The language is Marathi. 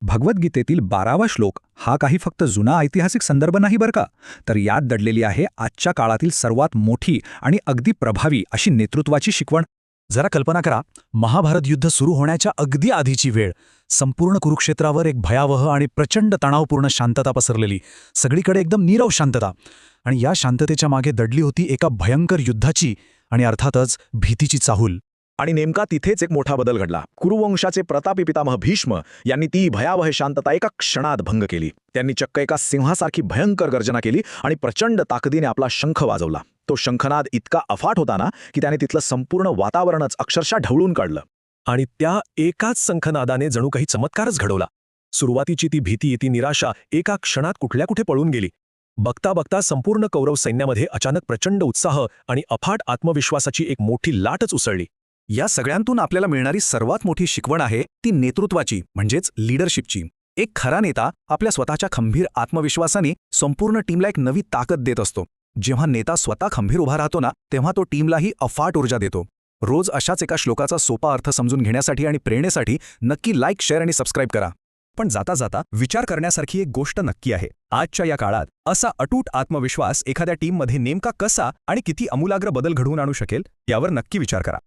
भगवद्गीतेतील 12वा श्लोक हा काही फक्त जुना ऐतिहासिक संदर्भ नाही बरं का, तर यात दडलेली आहे आजच्या काळातील सर्वात मोठी आणि अगदी प्रभावी अशी नेतृत्वाची शिकवण. जरा कल्पना करा, महाभारत युद्ध सुरू होण्याच्या अगदी आधीची वेळ. संपूर्ण कुरुक्षेत्रावर एक भयावह आणि प्रचंड तणावपूर्ण शांतता पसरलेली, सगळीकडे एकदम नीरव शांतता. आणि या शांततेच्या मागे दडली होती एका भयंकर युद्धाची आणि अर्थातच भीतीची चाहूल. आणि नेमका तिथेच एक मोठा बदल घडला. कुरुवंशाचे प्रतापी पितामह भीष्म यांनी ती भयावह शांतता एका क्षणात भंग केली. त्यांनी चक्क एका सिंहासारखी भयंकर गर्जना केली आणि प्रचंड ताकदीने आपला शंख वाजवला. तो शंखनाद इतका अफाट होता ना की त्याने तिथलं संपूर्ण वातावरणच अक्षरशः ढवळून काढलं. आणि त्या एकाच शंखनादाने जणू काही चमत्कारच घडवला. सुरुवातीची ती भीती, ती निराशा एका क्षणात कुठल्या कुठे पळून गेली. बघता बघता संपूर्ण कौरव सैन्यामध्ये अचानक प्रचंड उत्साह आणि अफाट आत्मविश्वासाची एक मोठी लाटच उसळली. या सगळ्यांतून आपल्याला मिळणारी सर्वात मोठी शिकवण आहे ती नेतृत्वाची, म्हणजेच लीडरशिपची. एक खरा नेता आपल्या स्वतःच्या खंबीर आत्मविश्वासाने संपूर्ण टीमला एक नवी ताकद देत असतो. जेव्हा नेता स्वतः खंबीर उभा राहतो ना, तेव्हा तो टीमलाही अफाट ऊर्जा देतो. रोज अशाच एका श्लोकाचा सोपा अर्थ समजून घेण्यासाठी आणि प्रेरणेसाठी नक्की लाईक, शेअर आणि सबस्क्राईब करा. पण जाता जाता विचार करण्यासारखी एक गोष्ट नक्की आहे. आजच्या या काळात असा अटूट आत्मविश्वास एखाद्या टीममध्ये नेमका कसा आणि किती आमूलाग्र बदल घडवून आणू शकेल, यावर नक्की विचार करा.